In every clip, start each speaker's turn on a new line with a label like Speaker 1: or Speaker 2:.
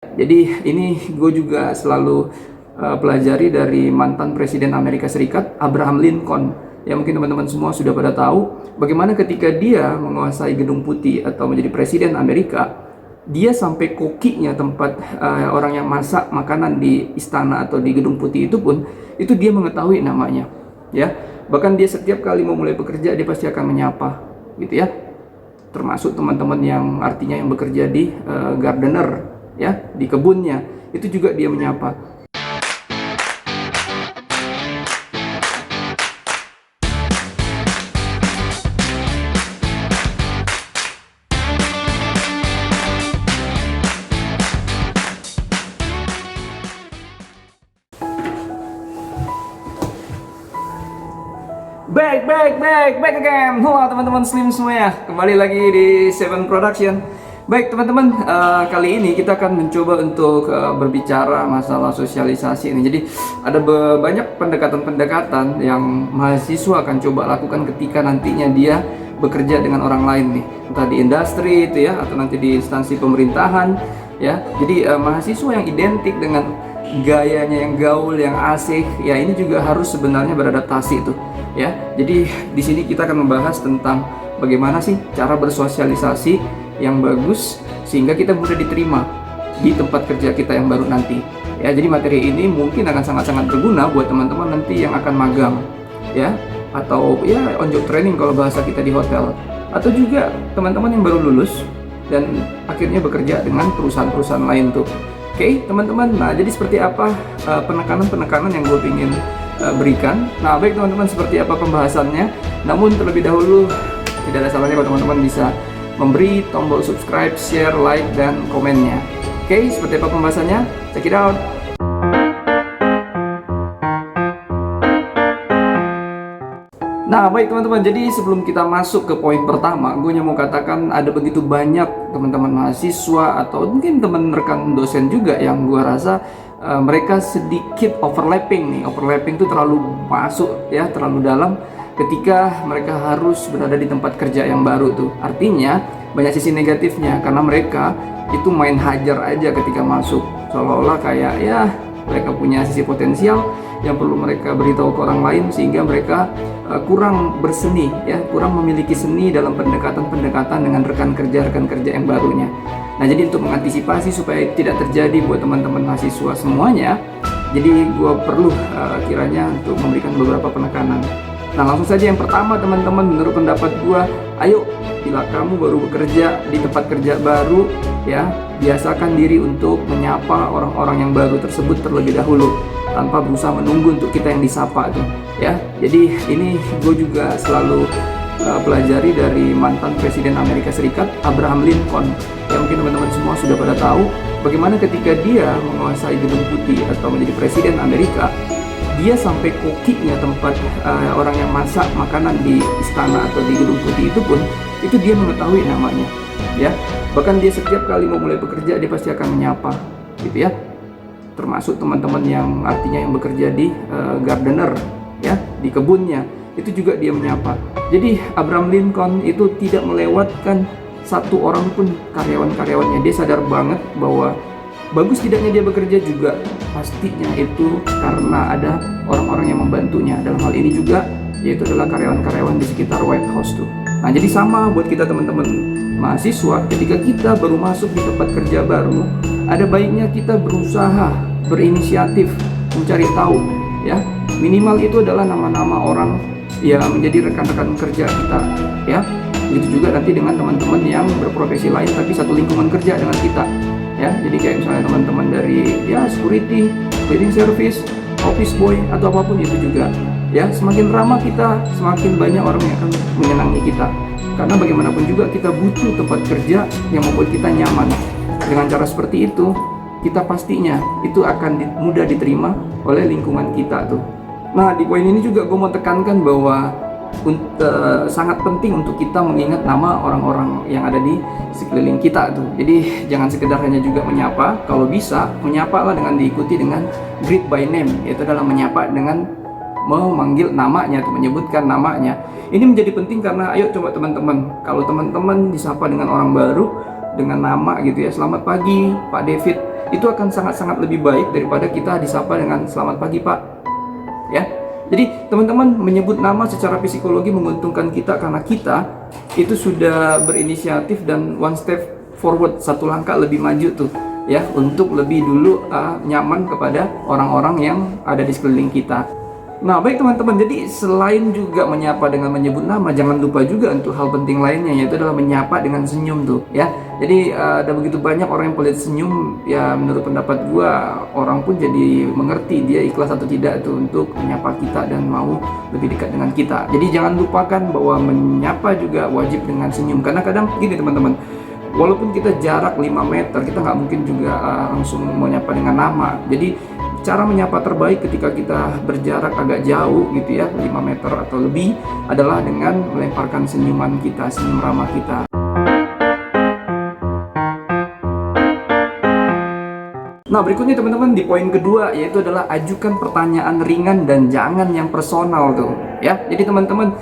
Speaker 1: Jadi ini gue juga selalu pelajari dari mantan Presiden Amerika Serikat, Abraham Lincoln. Ya mungkin teman-teman semua sudah pada tahu bagaimana ketika dia menguasai Gedung Putih atau menjadi Presiden Amerika, dia sampai kokinya tempat orang yang masak makanan di istana atau di Gedung Putih itu pun, itu dia mengetahui namanya. Ya, bahkan dia setiap kali mau mulai bekerja dia pasti akan menyapa, gitu ya. Termasuk teman-teman yang artinya yang bekerja di gardener, ya, di kebunnya, itu juga dia menyapa. Back again. Halo teman-teman Slim semua ya. Kembali lagi di Seven Production. Baik teman-teman, kali ini kita akan mencoba untuk berbicara masalah sosialisasi ini. Jadi ada banyak pendekatan-pendekatan yang mahasiswa akan coba lakukan ketika nantinya dia bekerja dengan orang lain nih. Entah di industri itu ya, atau nanti di instansi pemerintahan ya. Jadi mahasiswa yang identik dengan gayanya yang gaul, yang asik, ya ini juga harus sebenarnya beradaptasi tuh. Ya, jadi di sini kita akan membahas tentang bagaimana sih cara bersosialisasi yang bagus sehingga kita mudah diterima di tempat kerja kita yang baru nanti. Ya, jadi materi ini mungkin akan sangat-sangat berguna buat teman-teman nanti yang akan magang, ya, atau ya on job training kalau bahasa kita di hotel, atau juga teman-teman yang baru lulus dan akhirnya bekerja dengan perusahaan-perusahaan lain tuh. Oke, teman-teman. Nah, jadi seperti apa penekanan-penekanan yang gue ingin berikan. Nah, baik teman-teman, seperti apa pembahasannya. Namun terlebih dahulu tidak ada salahnya kalau teman-teman bisa memberi tombol subscribe, share, like, dan komennya. Oke, seperti apa pembahasannya? Check it out. Nah, baik teman-teman, jadi sebelum kita masuk ke poin pertama, gue mau katakan ada begitu banyak teman-teman mahasiswa atau mungkin teman rekan dosen juga yang gue rasa mereka sedikit overlapping nih. Overlapping itu terlalu masuk ya, terlalu dalam ketika mereka harus berada di tempat kerja yang baru tuh. Artinya banyak sisi negatifnya karena mereka itu main hajar aja ketika masuk, seolah-olah kayak ya mereka punya sisi potensial yang perlu mereka beritahu ke orang lain sehingga mereka kurang berseni ya, kurang memiliki seni dalam pendekatan-pendekatan dengan rekan kerja yang barunya. Nah, jadi untuk mengantisipasi supaya tidak terjadi buat teman-teman mahasiswa semuanya, jadi gue perlu kiranya untuk memberikan beberapa penekanan. Nah, langsung saja yang pertama teman-teman, menurut pendapat gue, ayo bila kamu baru bekerja di tempat kerja baru ya, biasakan diri untuk menyapa orang-orang yang baru tersebut terlebih dahulu tanpa berusaha menunggu untuk kita yang disapa tuh ya. Jadi ini gue juga selalu pelajari dari mantan Presiden Amerika Serikat, Abraham Lincoln. Ya mungkin teman-teman semua sudah pada tahu bagaimana ketika dia menguasai Gedung Putih atau menjadi Presiden Amerika, dia sampai kokinya tempat orang yang masak makanan di istana atau di Gedung Putih itu pun, itu dia mengetahui namanya ya. Bahkan dia setiap kali mau mulai bekerja dia pasti akan menyapa, gitu ya. Termasuk teman-teman yang artinya yang bekerja di gardener ya, di kebunnya, itu juga dia menyapa. Jadi Abraham Lincoln itu tidak melewatkan satu orang pun karyawan-karyawannya. Dia sadar banget bahwa bagus tidaknya dia bekerja juga pastinya itu karena ada orang-orang yang membantunya. Dalam hal ini juga yaitu adalah karyawan-karyawan di sekitar White House tuh. Nah, jadi sama buat kita teman-teman mahasiswa, ketika kita baru masuk di tempat kerja baru, ada baiknya kita berusaha berinisiatif mencari tahu ya. Minimal itu adalah nama-nama orang yang menjadi rekan-rekan kerja kita ya. Begitu juga nanti dengan teman-teman yang berprofesi lain tapi satu lingkungan kerja dengan kita ya. Jadi kayak misalnya teman-teman dari ya security, cleaning service, office boy atau apapun itu juga ya. Semakin ramah kita, semakin banyak orang yang akan menyenangi kita. Karena bagaimanapun juga kita butuh tempat kerja yang membuat kita nyaman. Dengan cara seperti itu, kita pastinya itu akan mudah diterima oleh lingkungan kita tuh. Nah, di poin ini juga gue mau tekankan bahwa sangat penting untuk kita mengingat nama orang-orang yang ada di sekeliling kita tuh. Jadi jangan sekedar hanya juga menyapa. Kalau bisa, menyapa lah dengan diikuti dengan greet by name, yaitu adalah menyapa dengan memanggil namanya atau menyebutkan namanya. Ini menjadi penting karena ayo coba teman-teman, kalau teman-teman disapa dengan orang baru dengan nama gitu ya, selamat pagi Pak David, itu akan sangat-sangat lebih baik daripada kita disapa dengan selamat pagi Pak, ya. Jadi teman-teman, menyebut nama secara psikologi menguntungkan kita karena kita itu sudah berinisiatif dan one step forward, satu langkah lebih maju tuh ya, untuk lebih dulu nyaman kepada orang-orang yang ada di sekeliling kita. Nah baik teman-teman, jadi selain juga menyapa dengan menyebut nama, jangan lupa juga untuk hal penting lainnya, yaitu adalah menyapa dengan senyum tuh ya. Jadi ada begitu banyak orang yang pelit senyum ya, menurut pendapat gua orang pun jadi mengerti dia ikhlas atau tidak tuh untuk menyapa kita dan mau lebih dekat dengan kita. Jadi jangan lupakan bahwa menyapa juga wajib dengan senyum, karena kadang gini teman-teman, walaupun kita jarak 5 meter, kita nggak mungkin juga langsung menyapa dengan nama. Jadi cara menyapa terbaik ketika kita berjarak agak jauh gitu ya, 5 meter atau lebih, adalah dengan melemparkan senyuman kita, senyum ramah kita. Nah berikutnya teman-teman, di poin kedua, yaitu adalah ajukan pertanyaan ringan dan jangan yang personal tuh ya. Jadi teman-teman,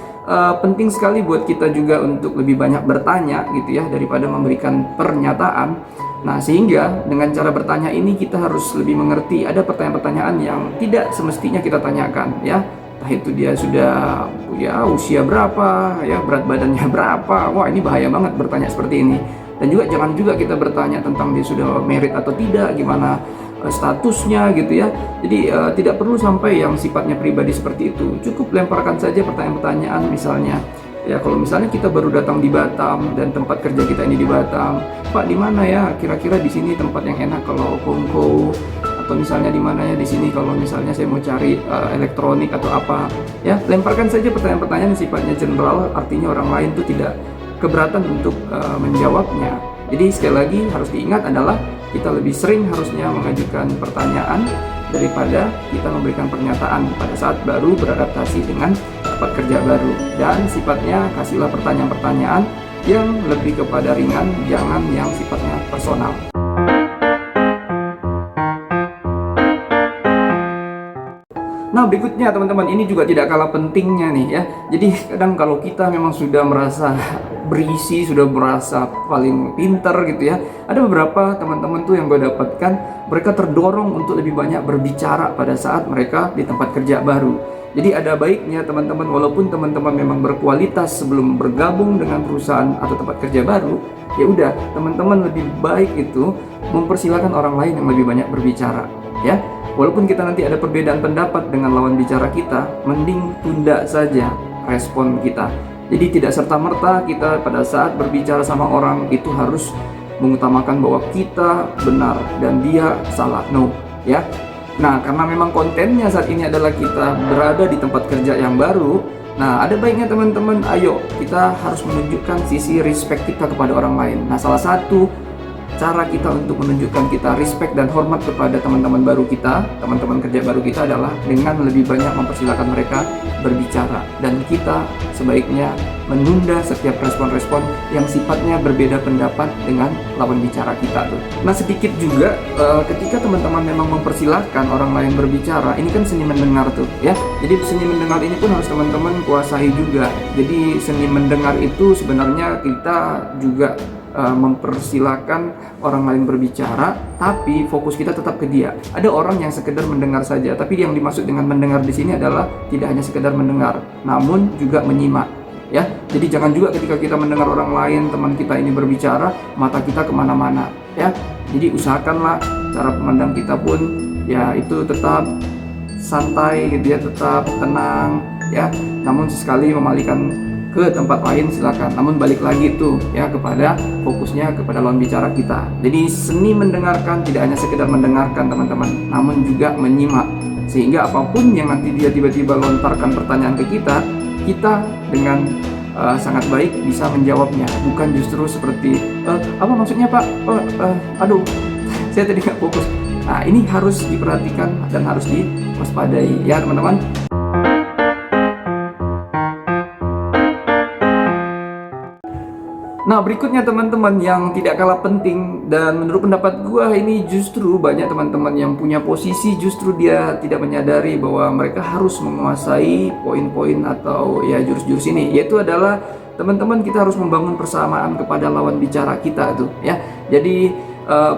Speaker 1: penting sekali buat kita juga untuk lebih banyak bertanya gitu ya, daripada memberikan pernyataan. Nah sehingga dengan cara bertanya ini kita harus lebih mengerti ada pertanyaan-pertanyaan yang tidak semestinya kita tanyakan ya. Entah itu dia sudah ya usia berapa, ya berat badannya berapa. Wah ini bahaya banget bertanya seperti ini. Dan juga jangan juga kita bertanya tentang dia sudah married atau tidak, gimana statusnya gitu ya. Jadi tidak perlu sampai yang sifatnya pribadi seperti itu. Cukup lemparkan saja pertanyaan-pertanyaan, misalnya ya kalau misalnya kita baru datang di Batam dan tempat kerja kita ini di Batam, Pak di mana ya kira-kira di sini tempat yang enak kalau kongko, atau misalnya di mana ya di sini kalau misalnya saya mau cari elektronik atau apa ya. Lemparkan saja pertanyaan-pertanyaan yang sifatnya general, artinya orang lain tuh tidak keberatan untuk menjawabnya. Jadi sekali lagi harus diingat adalah kita lebih sering harusnya mengajukan pertanyaan daripada kita memberikan pernyataan pada saat baru beradaptasi dengan tempat kerja baru. Dan sifatnya kasihlah pertanyaan-pertanyaan yang lebih kepada ringan, jangan yang sifatnya personal. Nah berikutnya teman-teman, ini juga tidak kalah pentingnya nih ya. Jadi kadang kalau kita memang sudah merasa berisi, sudah merasa paling pintar gitu ya, ada beberapa teman-teman tuh yang gue dapatkan, mereka terdorong untuk lebih banyak berbicara pada saat mereka di tempat kerja baru. Jadi ada baiknya teman-teman, walaupun teman-teman memang berkualitas sebelum bergabung dengan perusahaan atau tempat kerja baru, ya udah teman-teman lebih baik itu mempersilahkan orang lain yang lebih banyak berbicara ya. Walaupun kita nanti ada perbedaan pendapat dengan lawan bicara kita, mending tunda saja respon kita. Jadi tidak serta-merta kita pada saat berbicara sama orang itu harus mengutamakan bahwa kita benar dan dia salah. No, ya. Nah, karena memang kontennya saat ini adalah kita berada di tempat kerja yang baru. Nah, ada baiknya teman-teman, ayo kita harus menunjukkan sisi respect kita kepada orang lain. Nah, salah satu cara kita untuk menunjukkan kita respect dan hormat kepada teman-teman baru kita, teman-teman kerja baru kita, adalah dengan lebih banyak mempersilahkan mereka berbicara. Dan kita sebaiknya menunda setiap respon-respon yang sifatnya berbeda pendapat dengan lawan bicara kita tuh. Nah sedikit juga ketika teman-teman memang mempersilahkan orang lain berbicara, ini kan seni mendengar tuh ya. Jadi seni mendengar ini pun harus teman-teman kuasai juga. Jadi seni mendengar itu sebenarnya kita juga mempersilahkan orang lain berbicara, tapi fokus kita tetap ke dia. Ada orang yang sekedar mendengar saja, tapi yang dimaksud dengan mendengar di sini adalah tidak hanya sekedar mendengar, namun juga menyimak. Ya, jadi jangan juga ketika kita mendengar orang lain, teman kita ini berbicara, mata kita kemana-mana. Ya, jadi usahakanlah cara memandang kita pun ya itu tetap santai gitu ya, tetap tenang ya. Namun sesekali memalingkan ke tempat lain silakan, namun balik lagi tuh ya kepada fokusnya kepada lawan bicara kita. Jadi seni mendengarkan tidak hanya sekedar mendengarkan teman-teman, namun juga menyimak, sehingga apapun yang nanti dia tiba-tiba lontarkan pertanyaan ke kita, kita dengan sangat baik bisa menjawabnya, bukan justru seperti apa maksudnya Pak? Aduh saya tadi nggak fokus. Nah ini harus diperhatikan dan harus diwaspadai ya teman-teman. Nah berikutnya teman-teman yang tidak kalah penting, dan menurut pendapat gua ini justru banyak teman-teman yang punya posisi justru dia tidak menyadari bahwa mereka harus menguasai poin-poin atau ya jurus-jurus ini, yaitu adalah teman-teman kita harus membangun persamaan kepada lawan bicara kita tuh ya. Jadi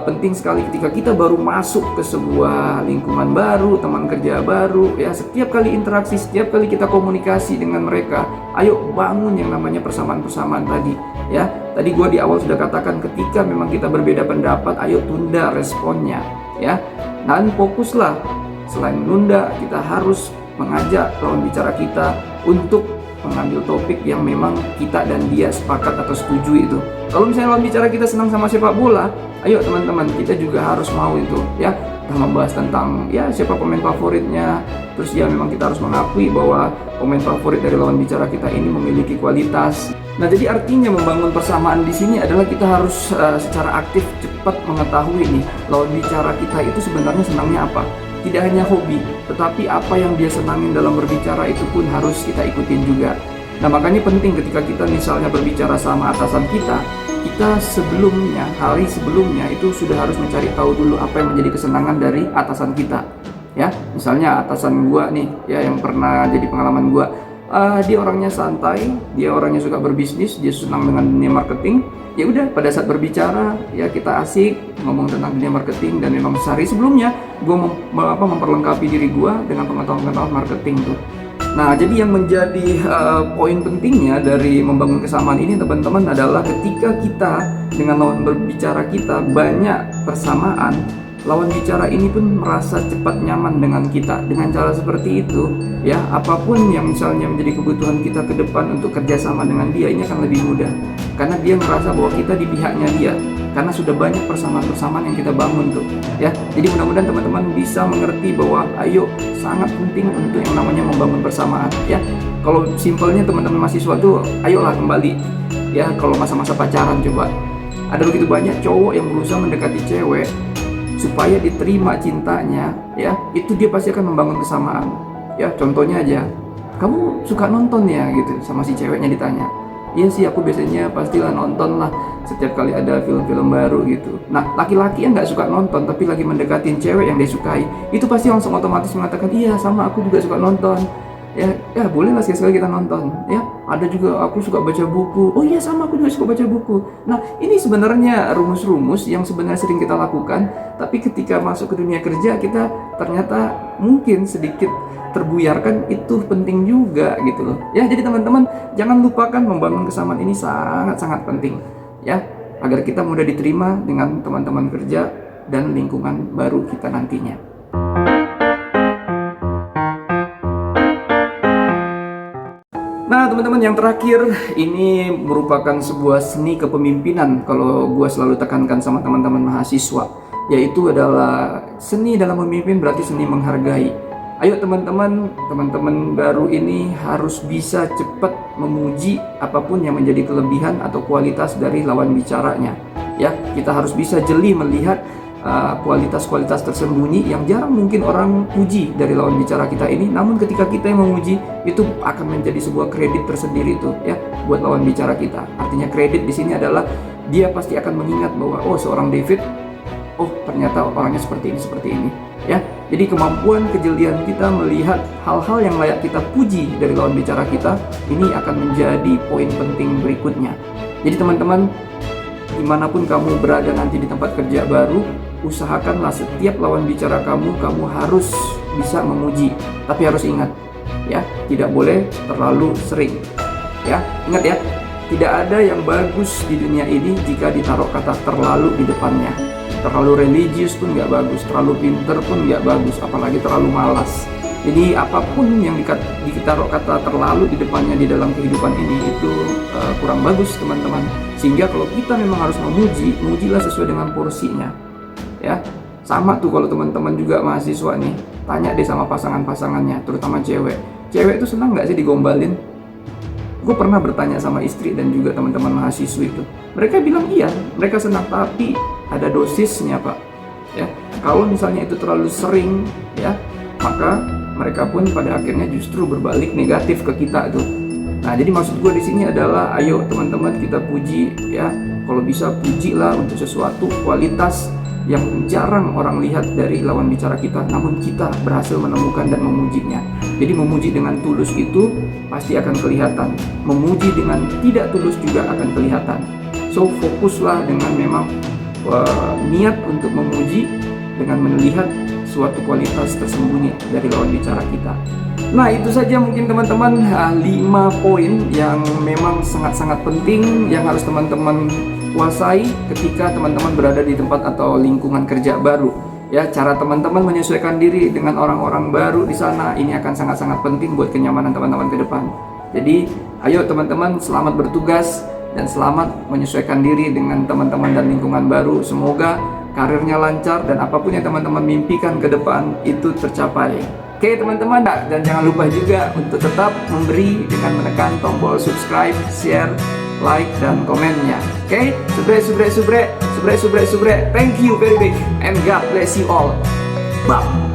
Speaker 1: penting sekali ketika kita baru masuk ke sebuah lingkungan baru, teman kerja baru, ya setiap kali interaksi, setiap kali kita komunikasi dengan mereka, ayo bangun yang namanya persamaan-persamaan tadi. Ya, tadi gue di awal sudah katakan ketika memang kita berbeda pendapat, ayo tunda responnya, ya, dan fokuslah. Selain menunda, kita harus mengajak lawan bicara kita untuk mengambil topik yang memang kita dan dia sepakat atau setuju itu. Kalau misalnya lawan bicara kita senang sama sepak bola, ayo teman-teman, kita juga harus mau itu, ya, kita membahas tentang ya siapa pemain favoritnya. Terus ya memang kita harus mengakui bahwa pemain favorit dari lawan bicara kita ini memiliki kualitas. Nah, jadi artinya membangun persamaan di sini adalah kita harus secara aktif cepat mengetahui nih lawan bicara kita itu sebenarnya senangnya apa. Tidak hanya hobi, tetapi apa yang dia senangin dalam berbicara itu pun harus kita ikutin juga. Nah, makanya penting ketika kita misalnya berbicara sama atasan kita sebelumnya, hari sebelumnya itu sudah harus mencari tahu dulu apa yang menjadi kesenangan dari atasan kita. Ya, misalnya atasan gua nih, ya yang pernah jadi pengalaman gua, dia orangnya santai, dia orangnya suka berbisnis, dia senang dengan dunia marketing. Ya udah, pada saat berbicara ya kita asik ngomong tentang dunia marketing, dan memang sehari sebelumnya gue memperlengkapi diri gue dengan pengetahuan marketing tuh. Nah, jadi yang menjadi poin pentingnya dari membangun kesamaan ini teman-teman adalah ketika kita dengan lawan berbicara kita banyak persamaan, lawan bicara ini pun merasa cepat nyaman dengan kita. Dengan cara seperti itu, ya apapun yang misalnya menjadi kebutuhan kita ke depan untuk kerjasama dengan dia, ini akan lebih mudah. Karena dia merasa bahwa kita di pihaknya dia, karena sudah banyak persamaan-persamaan yang kita bangun tuh, ya. Jadi mudah-mudahan teman-teman bisa mengerti bahwa ayo, sangat penting untuk yang namanya membangun persamaan, ya. Kalau simpelnya teman-teman mahasiswa tuh, ayolah kembali, ya. Kalau masa-masa pacaran coba, ada begitu banyak cowok yang berusaha mendekati cewek supaya diterima cintanya, ya. Itu dia pasti akan membangun kesamaan, ya. Contohnya aja, kamu suka nonton ya gitu, sama si ceweknya ditanya. Iya sih, aku biasanya pastilah nonton lah setiap kali ada film-film baru gitu. Nah, laki-laki yang nggak suka nonton tapi lagi mendekatin cewek yang dia sukai, itu pasti langsung otomatis mengatakan, iya sama, aku juga suka nonton. Ya boleh lah sekali-sekali kita nonton, ya. Ada juga, aku suka baca buku. Oh iya sama, aku juga suka baca buku. Nah, ini sebenarnya rumus-rumus yang sebenarnya sering kita lakukan, tapi ketika masuk ke dunia kerja kita ternyata mungkin sedikit terbuyarkan. Itu penting juga gitu loh, ya. Jadi teman-teman jangan lupakan membangun kesamaan ini sangat-sangat penting, ya, agar kita mudah diterima dengan teman-teman kerja dan lingkungan baru kita nantinya. Nah teman-teman, yang terakhir ini merupakan sebuah seni kepemimpinan kalau gue selalu tekankan sama teman-teman mahasiswa, yaitu adalah seni dalam memimpin berarti seni menghargai. Ayo teman-teman baru ini harus bisa cepat memuji apapun yang menjadi kelebihan atau kualitas dari lawan bicaranya, ya. Kita harus bisa jeli melihat kualitas-kualitas tersembunyi yang jarang mungkin orang puji dari lawan bicara kita ini. Namun ketika kita yang memuji, itu akan menjadi sebuah kredit tersendiri tuh, ya, buat lawan bicara kita. Artinya kredit di sini adalah dia pasti akan mengingat bahwa oh, seorang David, oh ternyata orangnya seperti ini, ya. Jadi kemampuan kejelian kita melihat hal-hal yang layak kita puji dari lawan bicara kita ini akan menjadi poin penting berikutnya. Jadi teman-teman, dimanapun kamu berada nanti di tempat kerja baru, usahakanlah setiap lawan bicara kamu harus bisa memuji. Tapi harus ingat, ya, tidak boleh terlalu sering, ya. Ingat ya, tidak ada yang bagus di dunia ini jika ditaruh kata terlalu di depannya. Terlalu religius pun nggak bagus, terlalu pinter pun nggak bagus, apalagi terlalu malas. Jadi apapun yang ditaruh kata terlalu di depannya di dalam kehidupan ini itu kurang bagus teman-teman. Sehingga kalau kita memang harus memuji, mujilah sesuai dengan porsinya, ya. Sama tuh kalau teman-teman juga mahasiswa nih, tanya deh sama pasangan-pasangannya, terutama cewek. Cewek itu senang nggak sih digombalin? Gue pernah bertanya sama istri dan juga teman-teman mahasiswa itu. Mereka bilang iya, mereka senang, tapi ada dosisnya Pak, ya. Kalau misalnya itu terlalu sering, ya, maka mereka pun pada akhirnya justru berbalik negatif ke kita tuh. Nah, jadi maksud gue di sini adalah ayo teman-teman kita puji, ya. Kalau bisa pujilah untuk sesuatu kualitas yang jarang orang lihat dari lawan bicara kita, namun kita berhasil menemukan dan memujinya. Jadi memuji dengan tulus itu pasti akan kelihatan. Memuji dengan tidak tulus juga akan kelihatan. So fokuslah dengan memang niat untuk memuji dengan melihat suatu kualitas tersembunyi dari lawan bicara kita. Nah, itu saja mungkin teman-teman 5 poin yang memang sangat-sangat penting yang harus teman-teman kuasai ketika teman-teman berada di tempat atau lingkungan kerja baru. Ya, cara teman-teman menyesuaikan diri dengan orang-orang baru di sana ini akan sangat-sangat penting buat kenyamanan teman-teman ke depan. Jadi, ayo teman-teman, selamat bertugas dan selamat menyesuaikan diri dengan teman-teman dan lingkungan baru. Semoga karirnya lancar dan apapun yang teman-teman mimpikan ke depan itu tercapai. Oke teman-teman, dan jangan lupa juga untuk tetap memberi dengan menekan tombol subscribe, share, like, dan komennya. Oke, subre. Thank you very big and God bless you all. Bye.